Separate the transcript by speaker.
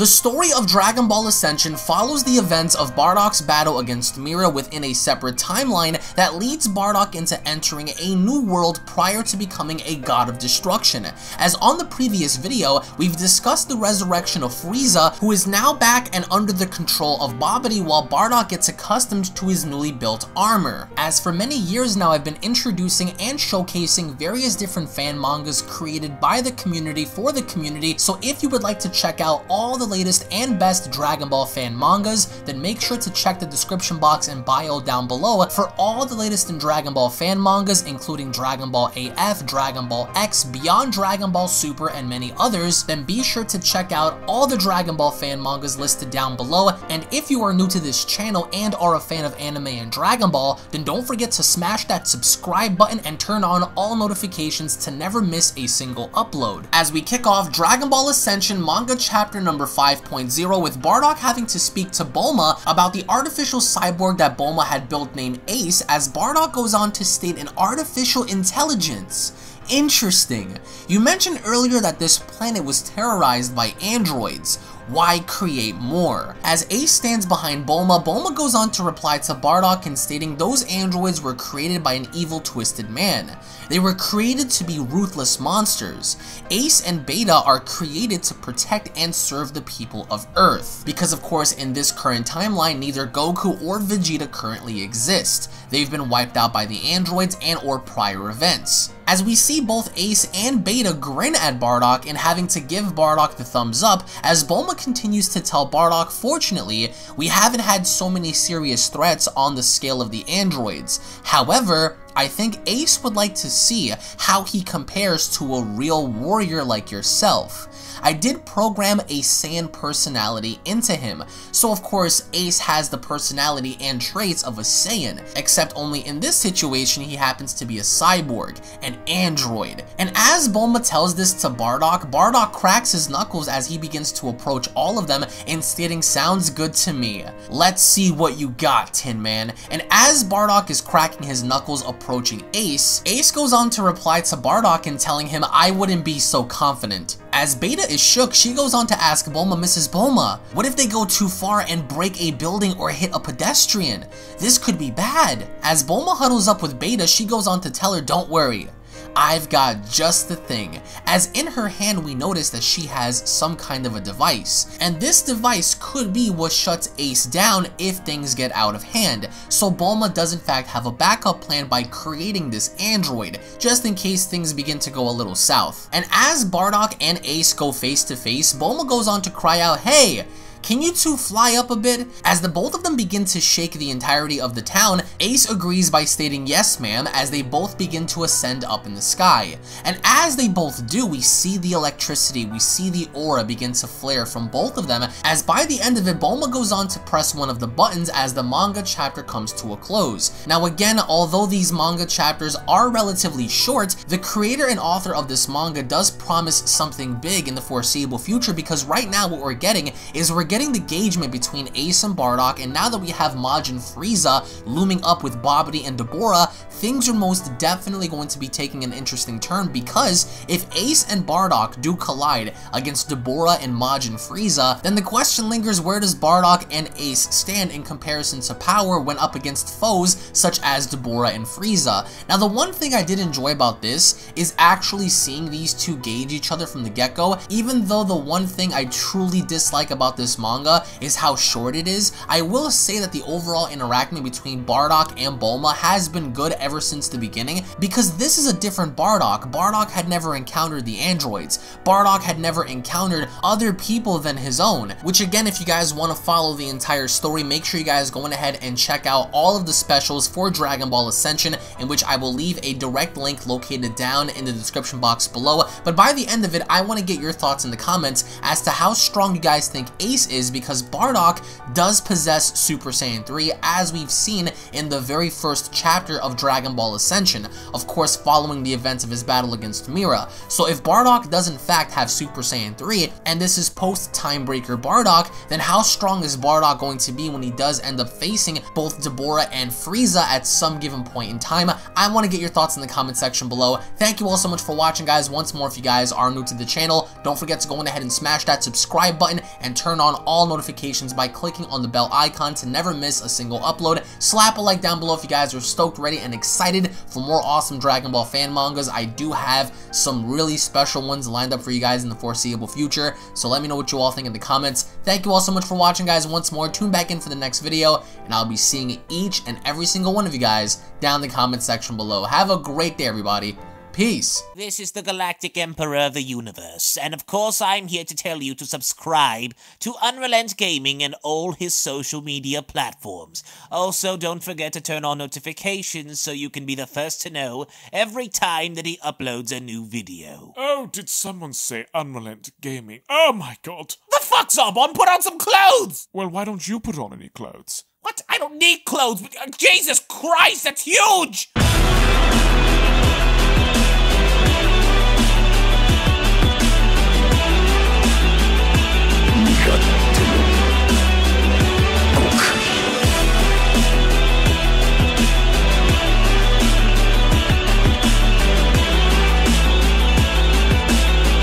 Speaker 1: The story of Dragon Ball Ascension follows the events of Bardock's battle against Mira within a separate timeline that leads Bardock into entering a new world prior to becoming a god of destruction. As on the previous video, we've discussed the resurrection of Frieza, who is now back and under the control of Babidi while Bardock gets accustomed to his newly built armor. As for many years now, I've been introducing and showcasing various different fan mangas created by the community for the community, so if you would like to check out all the latest and best Dragon Ball fan mangas, then make sure to check the description box and bio down below for all the latest in Dragon Ball fan mangas, including Dragon Ball AF, Dragon Ball X, Beyond Dragon Ball Super, and many others. Then be sure to check out all the Dragon Ball fan mangas listed down below, and if you are new to this channel and are a fan of anime and Dragon Ball, then don't forget to smash that subscribe button and turn on all notifications to never miss a single upload. As we kick off Dragon Ball Ascension manga chapter number 5.0 with Bardock having to speak to Bulma about the artificial cyborg that Bulma had built named Ace, as Bardock goes on to state an artificial intelligence. Interesting. You mentioned earlier that this planet was terrorized by androids. Why create more? As Ace stands behind Bulma, Bulma goes on to reply to Bardock in stating those androids were created by an evil, twisted man. They were created to be ruthless monsters. Ace and Beta are created to protect and serve the people of Earth. Because of course in this current timeline, neither Goku or Vegeta currently exist. They've been wiped out by the androids and or prior events. As we see both Ace and Beta grin at Bardock and having to give Bardock the thumbs up, as Bulma continues to tell Bardock, fortunately, we haven't had so many serious threats on the scale of the androids. However, I think Ace would like to see how he compares to a real warrior like yourself. I did program a Saiyan personality into him, so of course Ace has the personality and traits of a Saiyan, except only in this situation he happens to be a cyborg, an android. And as Bulma tells this to Bardock, Bardock cracks his knuckles as he begins to approach all of them and stating, "Sounds good to me. Let's see what you got, Tin Man." And as Bardock is cracking his knuckles approaching Ace, Ace goes on to reply to Bardock and telling him, "I wouldn't be so confident." As Beta is shook, she goes on to ask Bulma, "Mrs. Bulma, what if they go too far and break a building or hit a pedestrian? This could be bad." As Bulma huddles up with Beta, she goes on to tell her, "Don't worry, I've got just the thing," as in her hand we notice that she has some kind of a device, and this device could be what shuts Ace down if things get out of hand. So Bulma does in fact have a backup plan by creating this android, just in case things begin to go a little south. And as Bardock and Ace go face to face, Bulma goes on to cry out, "Hey! Can you two fly up a bit?" As the both of them begin to shake the entirety of the town, Ace agrees by stating yes ma'am as they both begin to ascend up in the sky. And as they both do, we see the electricity, we see the aura begin to flare from both of them, as by the end of it, Bulma goes on to press one of the buttons as the manga chapter comes to a close. Now again, although these manga chapters are relatively short, the creator and author of this manga does promise something big in the foreseeable future, because right now what we're getting is we're getting the engagement between Ace and Bardock, and now that we have Majin Frieza looming up with Babidi and Dabura, things are most definitely going to be taking an interesting turn, because if Ace and Bardock do collide against Dabura and Majin Frieza, then the question lingers, where does Bardock and Ace stand in comparison to power when up against foes such as Dabura and Frieza? Now the one thing I did enjoy about this is actually seeing these two gauge each other from the get-go, even though the one thing I truly dislike about this manga is how short it is. I will say that the overall interaction between Bardock and Bulma has been good ever since the beginning, because this is a different Bardock. Bardock had never encountered the androids. Bardock had never encountered other people than his own, which again, if you guys want to follow the entire story, make sure you guys go ahead and check out all of the specials for Dragon Ball Ascension, in which I will leave a direct link located down in the description box below. But by the end of it, I want to get your thoughts in the comments as to how strong you guys think Ace is, because Bardock does possess Super Saiyan 3, as we've seen in the very first chapter of Dragon Ball Ascension, of course following the events of his battle against Mira. So if Bardock does in fact have Super Saiyan 3, and this is post-Timebreaker Bardock, then how strong is Bardock going to be when he does end up facing both Dabura and Frieza at some given point in time? I want to get your thoughts in the comment section below. Thank you all so much for watching, guys. Once more, if you guys are new to the channel, don't forget to go on ahead and smash that subscribe button and turn on all notifications by clicking on the bell icon to never miss a single upload. Slap a like down below if you guys are stoked, ready, and excited for more awesome Dragon Ball fan mangas. I do have some really special ones lined up for you guys in the foreseeable future, so let me know what you all think in the comments. Thank you all so much for watching, guys. Once more, tune back in for the next video, and I'll be seeing each and every single one of you guys down in the comment section below. Have a great day, everybody. Peace.
Speaker 2: This is the Galactic Emperor of the Universe, and of course I'm here to tell you to subscribe to Unrelent Gaming and all his social media platforms. Also, don't forget to turn on notifications so you can be the first to know every time that he uploads a new video.
Speaker 3: Oh, did someone say Unrelent Gaming? Oh my god.
Speaker 2: The fuck, Zarbon? Put on some clothes!
Speaker 3: Well, why don't you put on any clothes?
Speaker 2: What? I don't need clothes. Jesus Christ, that's huge!